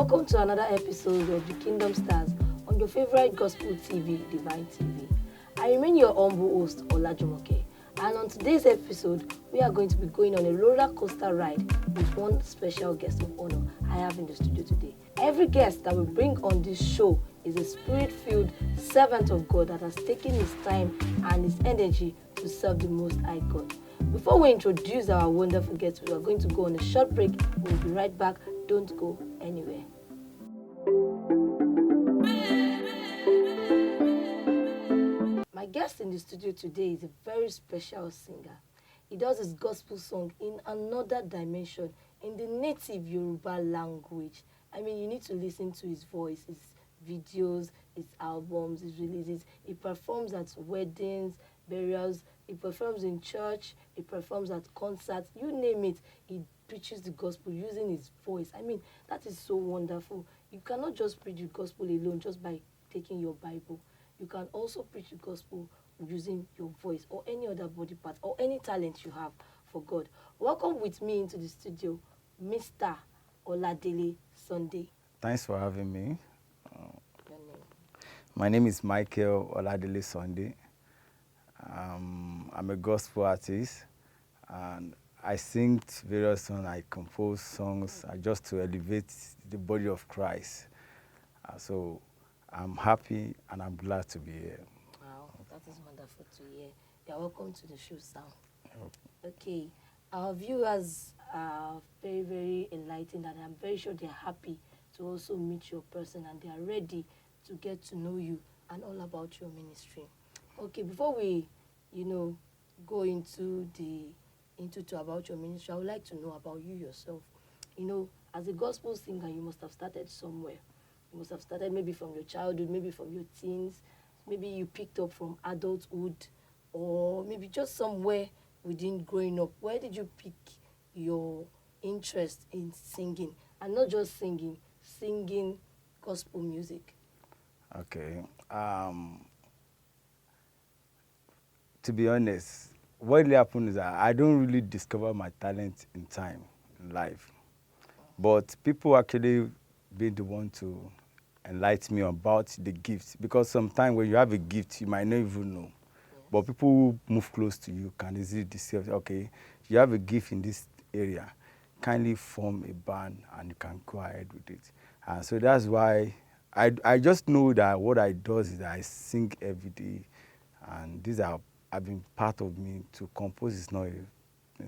Welcome to another episode of The Kingdom Stars on your favorite gospel TV, Divine TV. I remain your humble host, Olajumoke, and on today's episode, we are going to be going on a roller coaster ride with one special guest of honor I have in the studio today. Every guest that we bring on this show is a spirit-filled servant of God that has taken his time and his energy to serve the Most High God. Before we introduce our wonderful guest, we are going to go on a short break. We'll be right back. Don't go anywhere. My guest in the studio today is a very special singer. He does his gospel song in another dimension, in the native Yoruba language. I mean, you need to listen to his voice, his videos, his albums, his releases. He performs at weddings, burials, he performs in church, he performs at concerts, you name it. He preaches the gospel using his voice. I mean, that is so wonderful. You cannot just preach the gospel alone just by taking your Bible. You can also preach the gospel using your voice or any other body part or any talent you have for God. Welcome with me into the studio, Mr. Oladele Sunday. Thanks for having me. Your name? My name is Michael Oladele Sunday. I'm a gospel artist, and I sing various songs. I compose songs just to elevate the body of Christ. So I'm happy and I'm glad to be here. Wow, that is wonderful to hear. You're welcome to the show, Sam. Okay, our viewers are very, very enlightened, and I'm very sure they're happy to also meet your person, and they are ready to get to know you and all about your ministry. Okay, before we, go into about your ministry, I would like to know about you yourself. As a gospel singer, you must have started somewhere. You must have started maybe from your childhood, maybe from your teens, maybe you picked up from adulthood, or maybe just somewhere within growing up. Where did you pick your interest in singing? And not just singing gospel music. Okay. To be honest, what really happened is that I don't really discover my talent in time in life. But people actually be the one to enlighten me about the gift. Because sometimes when you have a gift, you might not even know. Yes. But people who move close to you can easily deceive. Okay, you have a gift in this area. Kindly form a band and you can go ahead with it. So that's why I just know that what I do is that I sing every day. And these have been part of me. To compose is not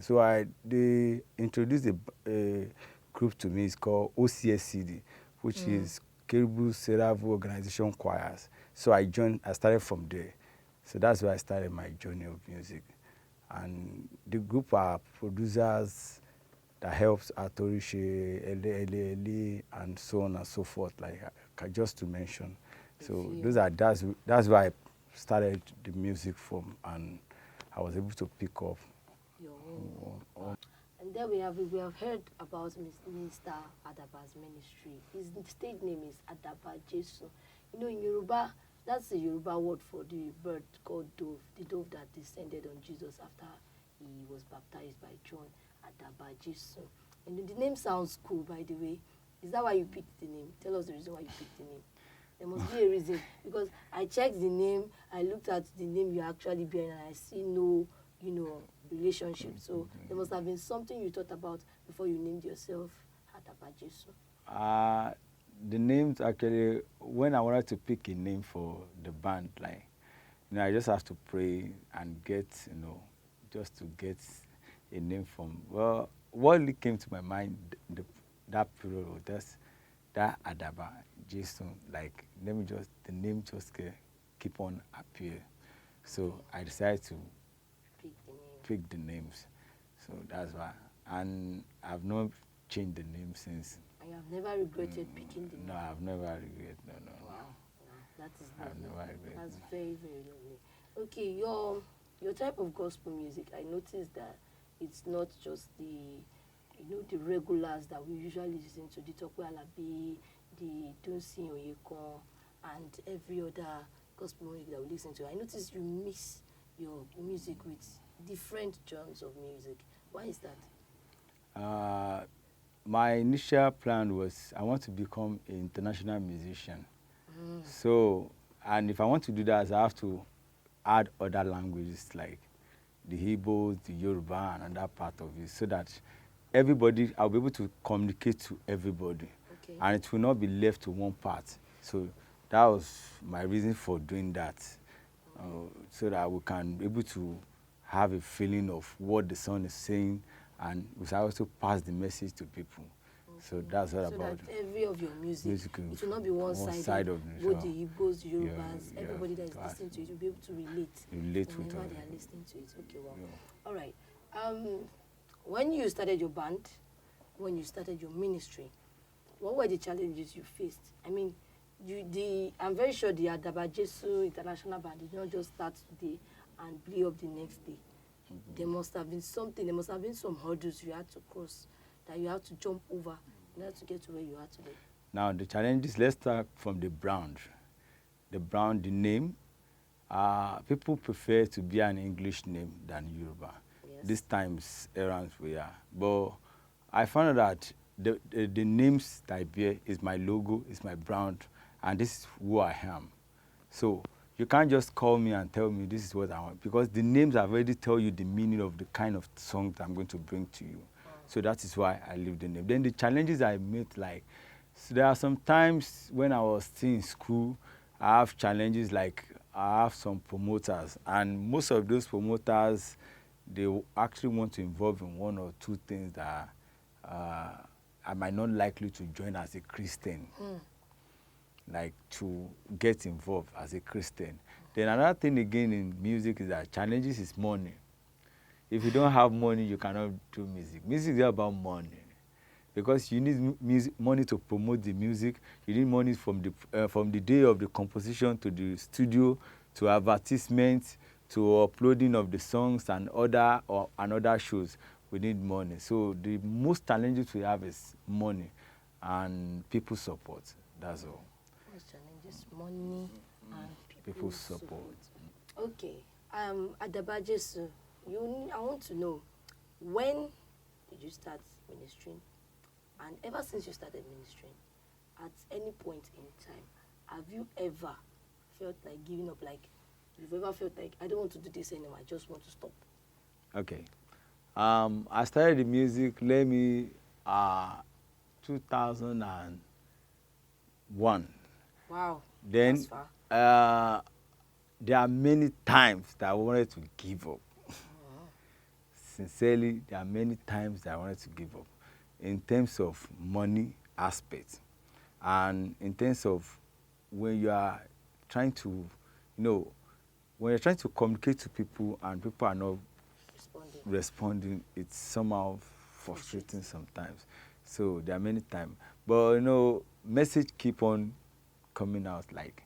so they introduced a group to me. It's called OCSCD, which is Kerubu Seravu Organization Choirs. So I started from there. So that's where I started my journey of music. And the group are producers that helps Atorishe, Ele, and so on and so forth, like just to mention. So that's why I started the music from, and I was able to pick up. And then we have heard about Mr. Adaba's ministry. His stage name is Adaba Jesu. In Yoruba, that's the Yoruba word for the bird called dove, the dove that descended on Jesus after he was baptized by John, Adaba Jesu. And the name sounds cool, by the way. Is that why you picked the name? Tell us the reason why you picked the name. There must be a reason, because I checked the name, I looked at the name you're actually bearing, and I see no, relationship. So there must have been something you thought about before you named yourself Adaba Jesu. The names actually, when I wanted to pick a name for the band, I just have to pray and get, just to get a name from. Well, what really came to my mind that period was that Adaba Jesu, the name just keep on appear. So I decided to pick the names. So that's why. And I've not changed the name since. And you have never regretted picking the name? No, I've never regretted. No. Wow, that is lovely. I've never regretted. That's very, very lovely. Okay, your type of gospel music, I noticed that it's not just the regulars that we usually listen to, the Tokwe Alabi, the Dunsin Oyekon, and every other gospel music that we listen to. I noticed you mix your music with different genres of music. Why is that? my initial plan was I want to become an international musician. So, and if I want to do that, I have to add other languages like the Igbo, the Yoruba, and that part of it, so that everybody, I'll be able to communicate to everybody, Okay. and it will not be left to one part. So that was my reason for doing that, so that we can be able to have a feeling of what the song is saying, and we can also pass the message to people. So that's what So about that every of your music, will- it will not be one-sided. side of the Both show. the Igbos, the Yorubas, Yeah, everybody that is to listening to it will be able to relate relate with whenever us. they are listening to it. Okay, well, Yeah. all right. When you started your band, when you started your ministry, what were the challenges you faced? I mean, I'm very sure the Adaba Jesu International Band did not just start today and blow up the next day. There must have been something, there must have been some hurdles you had to cross, that you had to jump over in order to get to where you are today. Now the challenges, let's start from the brand. The name, people prefer to be an English name than Yoruba. Yes. This time's errands we are. But I found out that the names that I bear is my logo, is my brand, and this is who I am. So you can't just call me and tell me this is what I want, because the names have already tell you the meaning of the kind of song that I'm going to bring to you. So that is why I leave the name. Then the challenges I met, like, so there are some times when I was still in school, I have challenges, like I have some promoters, and most of those promoters, they actually want to involve in one or two things that I might not likely to join as a Christian. Like to get involved as a Christian. Then another thing again in music is that challenges is money. If you don't have money, you cannot do music. Music is about money, because you need money to promote the music. You need money from the day of the composition to the studio, to advertisements, to uploading of the songs and other shows. We need money. So the most challenges we have is money and people support. That's all. Most challenges, money and People support. Okay. Adaba Jesu, I want to know, when did you start ministering? And ever since you started ministering, at any point in time, have you ever felt like giving up? Like, you've ever felt like, I don't want to do this anymore, I just want to stop? Okay. I started the music, 2001. Wow. Then That's far. there are many times that I wanted to give up. Sincerely, there are many times that I wanted to give up, in terms of money aspect, and in terms of when you are trying to, when you're trying to communicate to people and people are not responding, it's somehow frustrating sometimes. So there are many times, but message keep on coming out, like,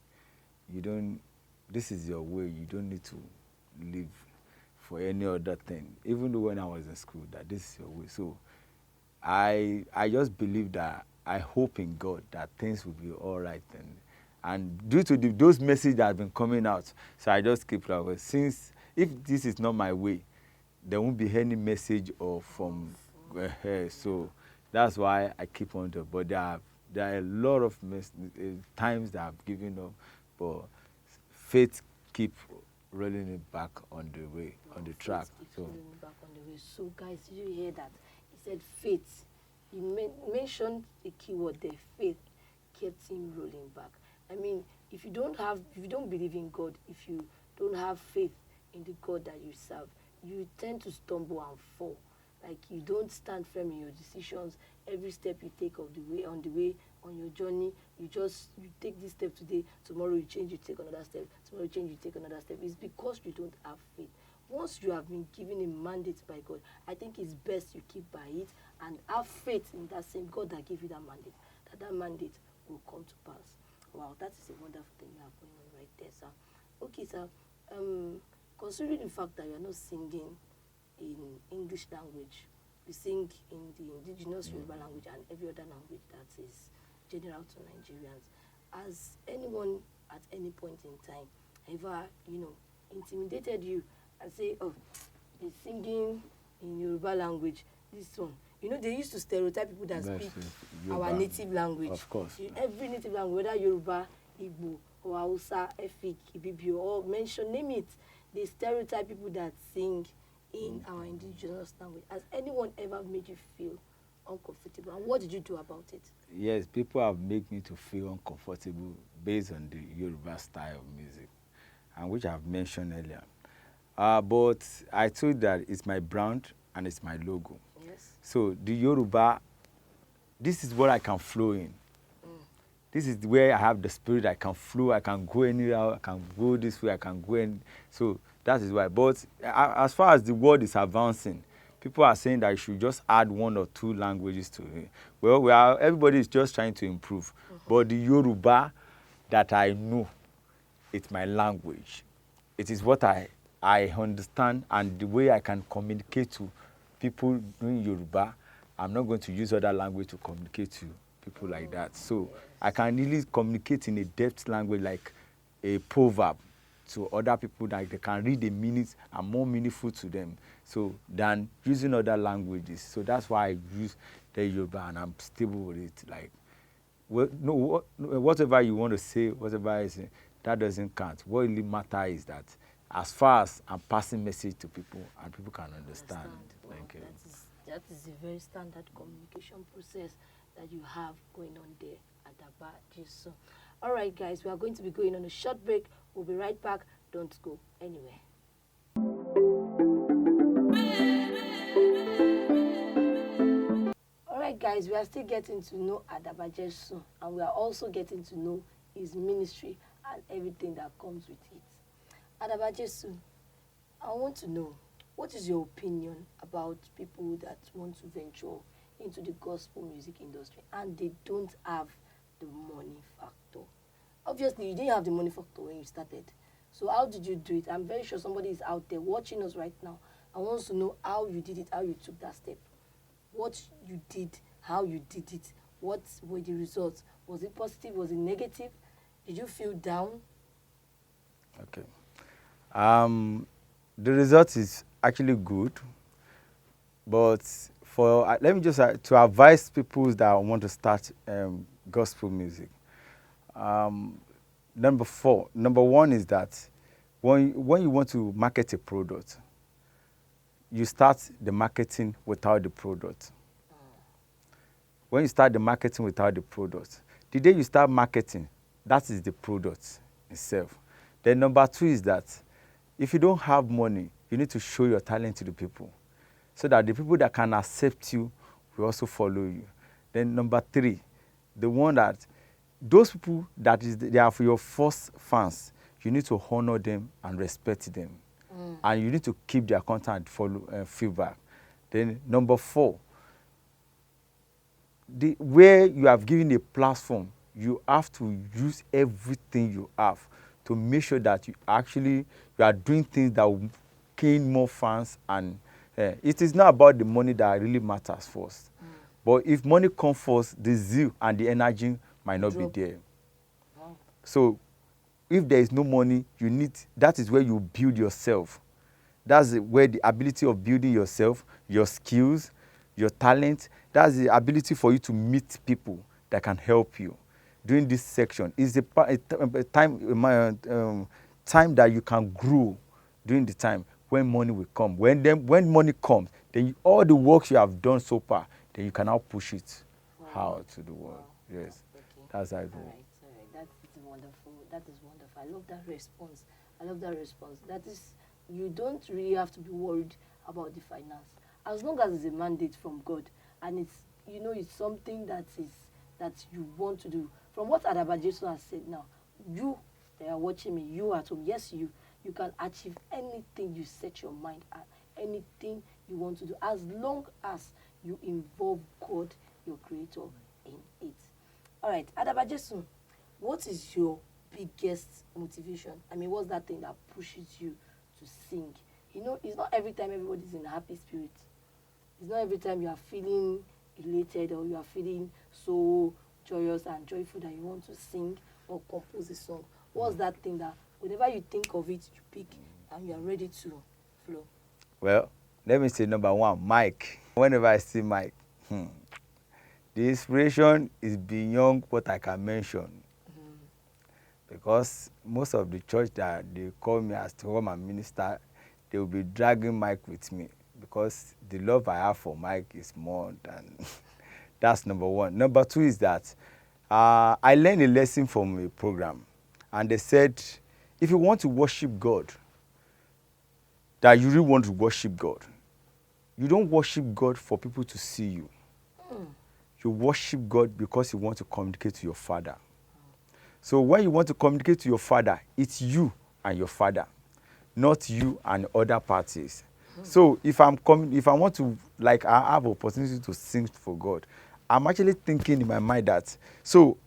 this is your way, you don't need to live for any other thing. Even though when I was in school, that this is your way. So I just believe that, I hope in God that things will be all right then. And due to those messages that have been coming out, so I just keep like, since if this is not my way, there won't be any message or from her. So that's why I keep on there. But there are a lot of times that I've given up, but faith keep rolling it back on the way, on the track. So rolling it back on the way. So guys, did you hear that? He said faith. He mentioned the keyword there, faith, kept him rolling back. I mean, if you don't believe in God, if you don't have faith in the God that you serve, you tend to stumble and fall. Like, you don't stand firm in your decisions. Every step you take on your journey, you take this step today, tomorrow you change, you take another step, tomorrow you change, you take another step. It's because you don't have faith. Once you have been given a mandate by God, I think it's best you keep by it and have faith in that same God that gave you that mandate will come to pass. Wow, that is a wonderful thing you have going on right there, sir. Okay, sir. Considering the fact that you are not singing in English language, you sing in the indigenous Yoruba language and every other language that is general to Nigerians. Has anyone at any point in time ever, intimidated you and say, oh, he's singing in Yoruba language, this one, You know, they used to stereotype people that That's speak Yoruba. our native language. Of course. Every native language, whether Yoruba, Igbo, or Hausa, Efik, Ibibio, or mention, name it, they stereotype people that sing in our indigenous language. Has anyone ever made you feel uncomfortable? And what did you do about it? Yes, people have made me to feel uncomfortable based on the Yoruba style of music, and which I've mentioned earlier. But I told that it's my brand and it's my logo. Yes. So the Yoruba, this is what I can flow in. This is where I have the spirit. I can flow. I can go anywhere. I can go this way. I can go in. So that is why. But as far as the world is advancing, people are saying that you should just add 1 or 2 languages to it. Well, everybody is just trying to improve. But the Yoruba that I know, it's my language. It is what I understand, and the way I can communicate to people doing Yoruba. I'm not going to use other language to communicate to people like that. So I can really communicate in a depth language, like a proverb, to other people that they can read the meanings and more meaningful to them. So than using other languages. So that's why I use the Yoruba, and I'm stable with it. Like, whatever you want to say, whatever is that doesn't count. What really matters is that as far as I'm passing message to people and people can understand. Wow, Thank you. that is a very standard communication process that you have going on there at Aba Jesu. All right, guys, we are going to be going on a short break. We'll be right back. Don't go anywhere. All right, guys, we are still getting to know Adaba Jesu, and we are also getting to know his ministry and everything that comes with it. Adaba Jesu, I want to know, what is your opinion about people that want to venture into the gospel music industry and they don't have the money factor? Obviously, you didn't have the money factor when you started. So how did you do it? I'm very sure somebody is out there watching us right now and wants to know how you did it, how you took that step. What you did, how you did it, what were the results? Was it positive? Was it negative? Did you feel down? Okay. The result is actually good, but for let me just to advise people that want to start gospel music. Number one is that when you want to market a product, you start the marketing without the product. When you start the marketing without the product, the day you start marketing, that is the product itself. Then number 2 is that if you don't have money, you need to show your talent to the people so that the people that can accept you will also follow you. Then number 3, the one that those people that they are for your first fans, you need to honor them and respect them. And you need to keep their content follow feedback. Then number 4, where you have given a platform, you have to use everything you have to make sure that you are doing things that will gain more fans. And it is not about the money that really matters first. But if money comes first, the zeal and the energy might not be there. Wow. So if there is no money, that is where you build yourself. That's where the ability of building yourself, your skills, your talent, that's the ability for you to meet people that can help you. During this section is a time that you can grow during the time when money will come. When money comes, then all the work you have done so far, then you can now push it out to the world. Wow. Yes, Okay. that's how it All works. right. That is wonderful. That is wonderful. I love that response. That is, you don't really have to be worried about the finance. As long as it's a mandate from God and it's something that you want to do. From what Adaba Jesu has said now, you that are watching me, you at home, yes, you can achieve anything you set your mind at, anything you want to do, as long as you involve God, your creator, in it. All right, Adaba Jesu, what is your biggest motivation? I mean, what's that thing that pushes you to sing? It's not every time everybody's in a happy spirit. It's not every time you are feeling elated or you are feeling so joyous and joyful that you want to sing or compose a song. What's that thing that whenever you think of it, you pick and you are ready to flow? Well, let me say number 1, Mike. Whenever I see Mike, The inspiration is beyond what I can mention. Because most of the church that they call me as to come and minister, they will be dragging Mike with me because the love I have for Mike is more than that's number one. Number two is that I learned a lesson from a program, and they said if you want to worship God, that you really want to worship God, you don't worship God for people to see you. You worship God because you want to communicate to your Father. So when you want to communicate to your Father, it's you and your Father, not you and other parties. So if I want to, like, I have opportunity to sing for God, I'm actually thinking in my mind that, so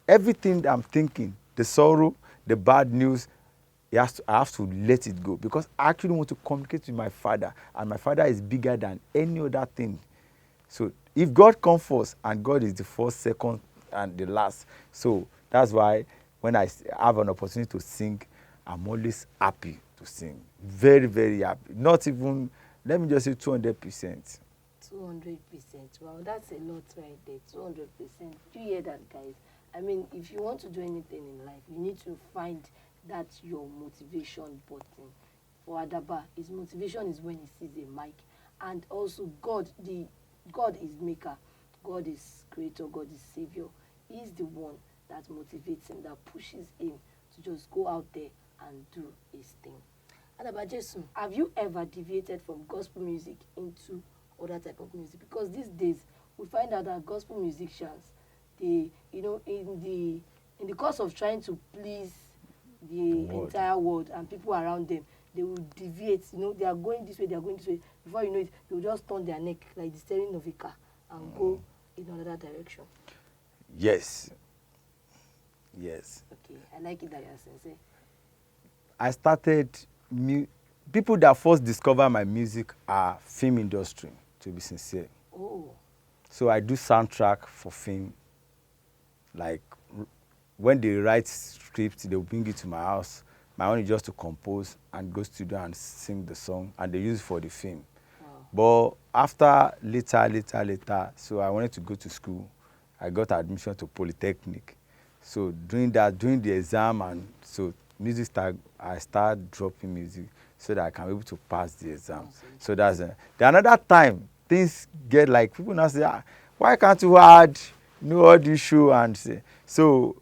everything that I'm thinking, the sorrow, the bad news, I have to let it go because I actually want to communicate with my Father, and my Father is bigger than any other thing. So if God comes first, and God is the first, second, and the last, so that's why when I have an opportunity to sing, I'm always happy to sing. Very, very happy. Not even, let me just say 200%. 200%. Wow, that's a lot right there. 200%. Do you hear that, guys? I mean, if you want to do anything in life, you need to find that your motivation button. For Adaba, his motivation is when he sees a mic. And also God is maker, God is creator, God is savior. He's the one that motivates him, that pushes him to just go out there and do his thing. Adaba Jesu, have you ever deviated from gospel music into other type of music? Because these days we find out that gospel musicians, they, in the course of trying to please the entire world and people around them, they will deviate. They are going this way, they are going this way. Before you know it, they will just turn their neck like the steering of a car and go in another direction. Yes. Okay, I like it that you are sincere. I started, people that first discover my music are film industry, to be sincere. Oh. So I do soundtrack for film. Like when they write scripts, they'll bring it to my house. My own is just to compose and go studio and sing the song, and they use it for the film. Wow. But after later, so I wanted to go to school. I got admission to Polytechnic. So doing the exam, and so I started dropping music so that I can be able to pass the exam. So that's it. Then another time, things get like, people now say, why can't you add all this show? And say, so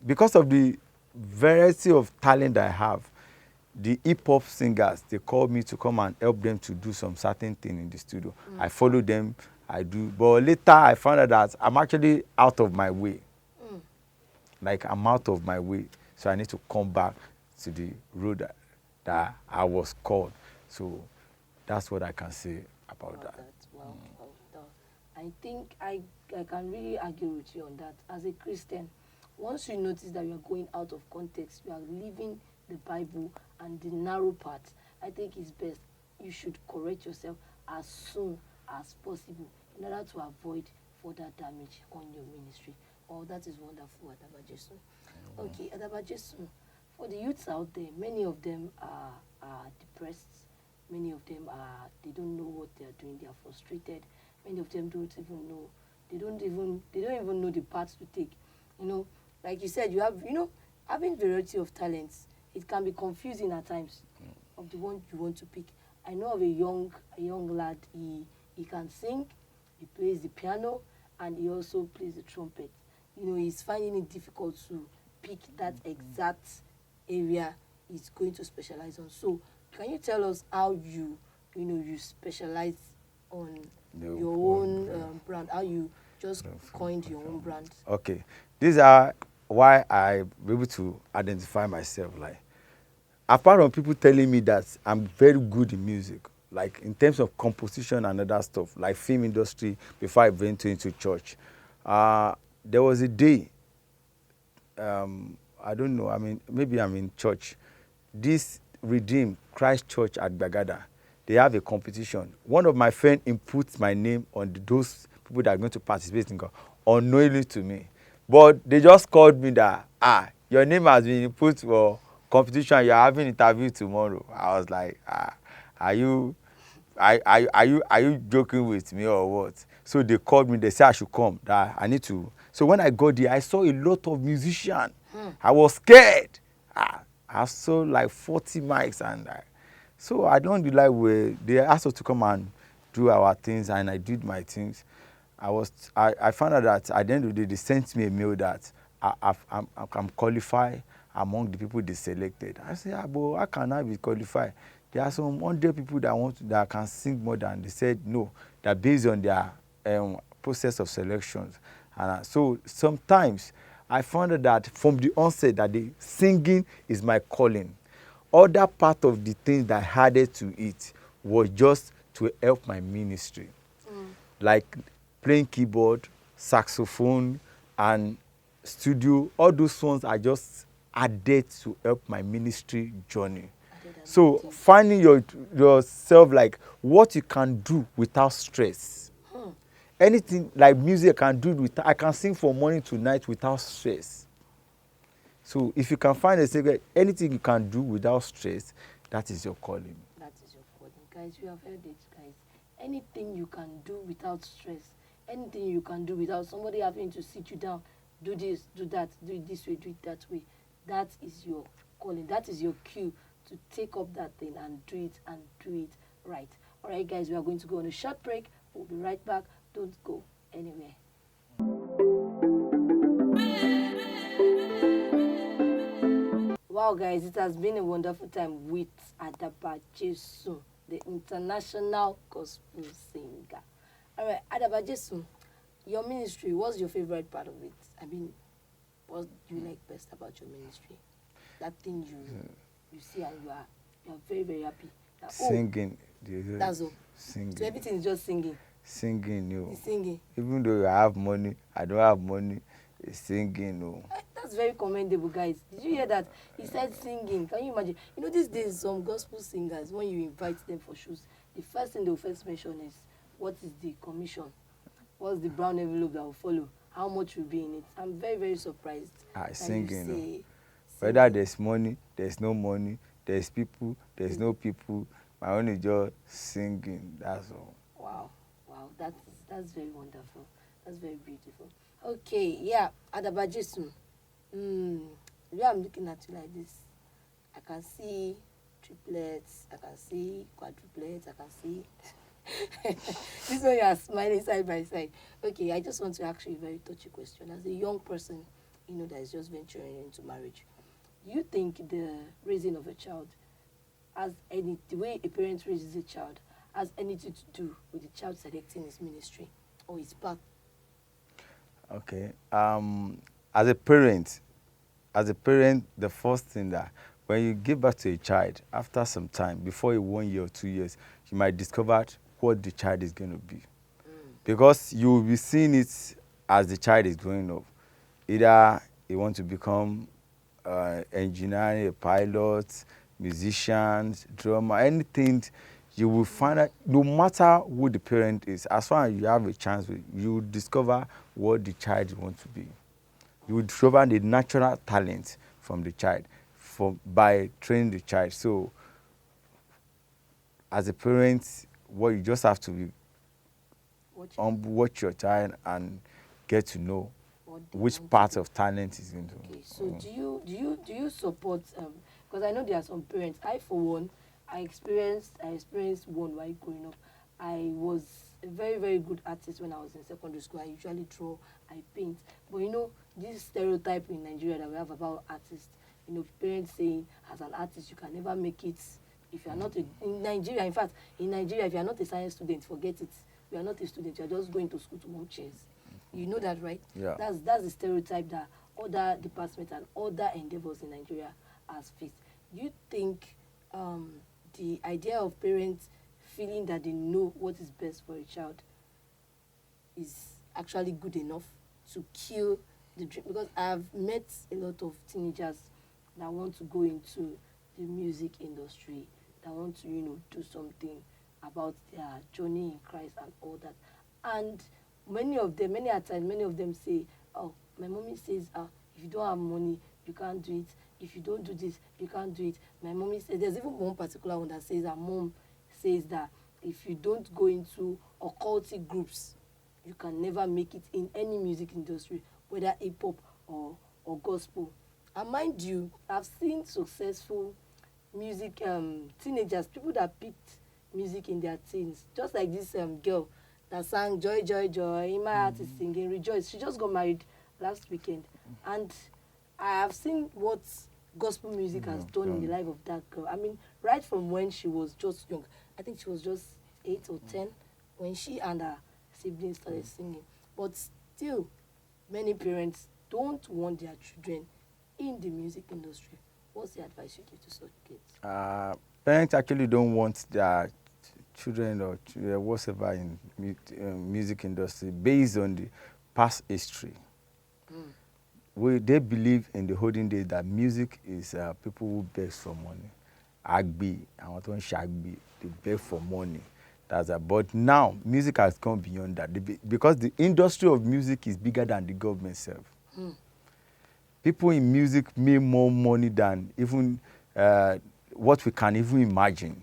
because of the variety of talent I have, the hip-hop singers, they call me to come and help them to do some certain thing in the studio. I follow them, I do. But later I found out that I'm actually out of my way. Like, I'm out of my way. So I need to come back to the road that I was called. So that's what I can say about that. Wow. I think I can really argue with you on that. As a Christian, once you notice that you are going out of context, you are leaving the Bible and the narrow path, I think it's best you should correct yourself as soon as possible in order to avoid further damage on your ministry. Oh, that is wonderful, Adaba Jesu. Okay, Adaba Jesu, for the youths out there, many of them are depressed. Many of them they don't know what they are doing. They are frustrated. Many of them don't even know. They don't even know the path to take. Like you said, you have, having variety of talents, it can be confusing at times of the one you want to pick. I know of a young lad. He can sing, he plays the piano, and he also plays the trumpet. He's finding it difficult to pick that exact area he's going to specialize on. So can you tell us how you specialize on your own brand, how you just coined your own brand? Okay, these are why I'm able to identify myself. Like, apart from people telling me that I'm very good in music, like in terms of composition and other stuff, like film industry, before I went into church, there was a day, I don't know, I mean, maybe I'm in church. This Redeemed Christ Church at Bagada, they have a competition. One of my friends inputs my name on those people that are going to participate in unknowingly to me. But they just called me that, your name has been input for competition, you're having interview tomorrow. I was like, are you joking with me or what? So they called me, they said I should come, that I need to. So when I got there, I saw a lot of musicians. I was scared. I saw like 40 mics, and so I don't like where they asked us to come and do our things, and I did my things. I found out that at the end of the day, they sent me a mail that I'm qualified among the people they selected. I said, but how can I be qualified? There are some 100 people that can sing more than. They said no, that based on their process of selections. And so sometimes I found out that from the onset that the singing is my calling. Other part of the things that I added to it was just to help my ministry. Like playing keyboard, saxophone, and studio. All those ones are just added to help my ministry journey. So finding yourself, like what you can do without stress. Anything like music I can do I can sing from morning to night without stress. So if you can find a secret, anything you can do without stress, that is your calling. That is your calling. Guys, you have heard it, guys. Anything you can do without stress, anything you can do without somebody having to sit you down, do this, do that, do it this way, do it that way, that is your calling. That is your cue to take up that thing and do it right. All right, guys, we are going to go on a short break. We'll be right back. Don't go anywhere. Wow, guys, it has been a wonderful time with Adabajesu, the international gospel singer. All right, Adabajesu, your ministry, what's your favorite part of it? I mean, what do you like best about your ministry? That thing you see and you are very, very happy. That, singing. That's all. Singing. So everything is just singing. Singing, no. Singing. Even though I have money, I don't have money. Singing, no. That's very commendable, guys. Did you hear that? He said singing. Can you imagine? You know, these days, some gospel singers, when you invite them for shows, the first thing they'll first mention is, what is the commission? What's the brown envelope that will follow? How much will be in it? I'm very, very surprised. Singing, no. Whether there's money, there's no money, there's people, there's no people, my own is just singing, that's all. Wow, that's very wonderful. That's very beautiful. Okay, yeah, Adabajesu. Yeah, I'm looking at you like this. I can see triplets, I can see quadruplets, I can see this one you are smiling side by side. Okay, I just want to ask you a very touchy question. As a young person, that is just venturing into marriage, do you think the raising of a child the way a parent raises a child has anything to do with the child selecting his ministry or his path? Okay. As a parent, the first thing that when you give birth to a child, after some time, before 1 year or 2 years, you might discover what the child is going to be. Because you will be seeing it as the child is growing up. Either you want to become engineer, a pilot, musicians, drummer, anything. You will find out, no matter who the parent is, as far as you have a chance, you will discover what the child wants to be. You will discover the natural talent from the child by training the child. So, as a parent, what you just have to be watch your child and get to know which part of talent is into. Okay, so do you support? Because I know there are some parents. I, for one, I experienced one while growing up. I was a very, very good artist when I was in secondary school. I usually draw, I paint. But this stereotype in Nigeria that we have about artists, parents saying, as an artist, you can never make it if you are not in Nigeria. In fact, in Nigeria, if you are not a science student, forget it. You are not a student. You are just going to school to move chairs. You know that, right? Yeah. That's the stereotype that other departments and other endeavors in Nigeria has faced. Do you think the idea of parents feeling that they know what is best for a child is actually good enough to kill the dream? Because I've met a lot of teenagers that want to go into the music industry, that want to, do something about their journey in Christ and all that. And many of them say, oh, my mommy says, if you don't have money, you can't do it. If you don't do this, you can't do it. My mommy says, there's even one particular one that says, her mom says that if you don't go into occultic groups, you can never make it in any music industry, whether hip hop or gospel. And mind you, I've seen successful music teenagers, people that picked music in their teens, just like this girl that sang Joy Joy Joy, In My Heart Is Singing, Rejoice. She just got married last weekend, and I have seen what gospel music has done in the life of that girl. I mean, right from when she was just young, I think she was just 8 or 10 when she and her siblings started singing. But still, many parents don't want their children in the music industry. What's the advice you give to such kids? Parents actually don't want their children or whatever in music industry based on the past history. They believe in the olden days that music is people who beg for money. Agbi, and what one shagbi, they beg for money. That's that. But now music has gone beyond that because the industry of music is bigger than the government itself. People in music make more money than even what we can even imagine,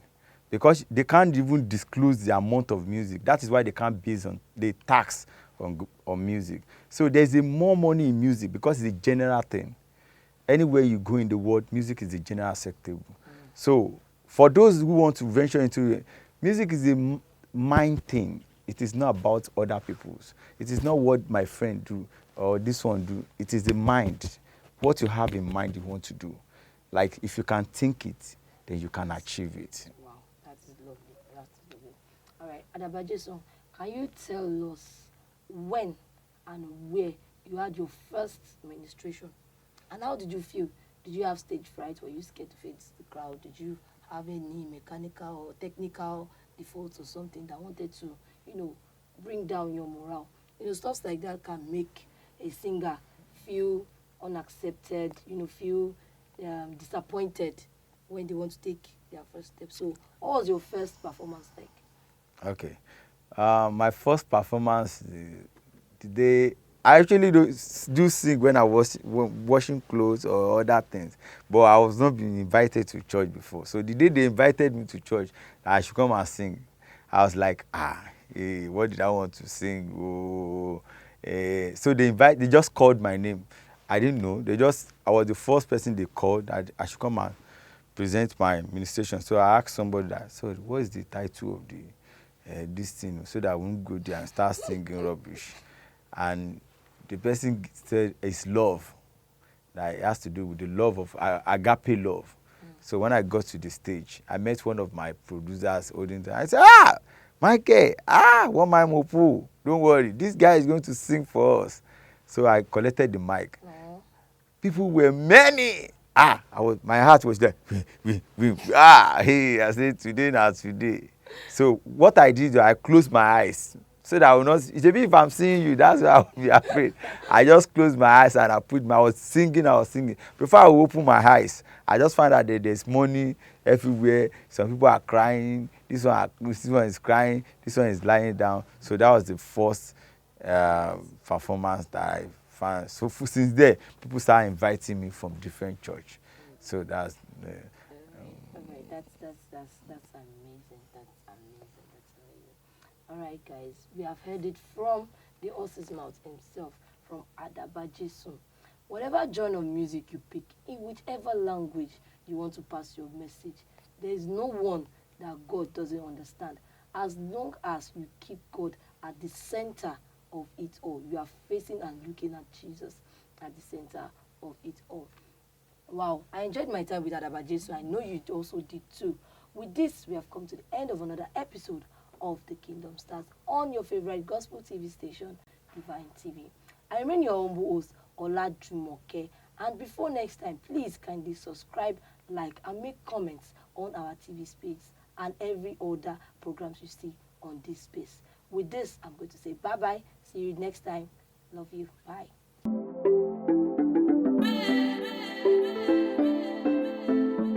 because they can't even disclose the amount of music. That is why they can't base on the tax on music. So there's more money in music because it's a general thing. Anywhere you go in the world, music is a general sector. So for those who want to venture into it, music is a mind thing. It is not about other people's. It is not what my friend do or this one do. It is the mind. What you have in mind you want to do. Like if you can think it, then you can achieve it. Wow, that is lovely. That's lovely. All right, Adabajeson, can you tell us when and where you had your first menstruation? And how did you feel? Did you have stage fright? Were you scared to face the crowd? Did you have any mechanical or technical defaults or something that wanted to, bring down your morale? Stuff like that can make a singer feel unaccepted, feel disappointed when they want to take their first step. So what was your first performance like? Okay. My first performance, I actually do sing when I was washing clothes or other things, but I was not being invited to church before. So the day they invited me to church, I should come and sing. I was like, what did I want to sing? Oh. So they just called my name. I didn't know. I was the first person they called. I should come and present my ministration. So I asked somebody so what is the title of this thing, so that I won't go there and start singing rubbish. And the person said it's love. That it has to do with the love of agape love. So when I got to the stage, I met one of my producers holding there. I said, Michael, one my mopu. Don't worry, this guy is going to sing for us. So I collected the mic. People were many. My heart was there. I said, today now today. So what I did, I closed my eyes so that I will not. If I'm seeing you, that's why I will be afraid. I just closed my eyes and I was singing. Before I open my eyes, I just found out that there's money everywhere. Some people are crying. This one is crying. This one is lying down. So that was the first performance that I found. So since there, people started inviting me from different church. So that's okay, that's amazing. That's amazing. All right, guys, we have heard it from the horse's mouth himself, from Adabajeson. Whatever genre of music you pick, in whichever language you want to pass your message, there is no one that God doesn't understand. As long as you keep God at the center of it all, you are facing and looking at Jesus at the center of it all. Wow, I enjoyed my time with Adabajeson. I know you also did too. With this, we have come to the end of another episode of The Kingdom Stars on your favorite gospel TV station, Divine TV. I remain your humble host, Olajumoke. And before next time, please kindly subscribe, like, and make comments on our TV space and every other programs you see on this space. With this, I'm going to say bye-bye. See you next time. Love you. Bye.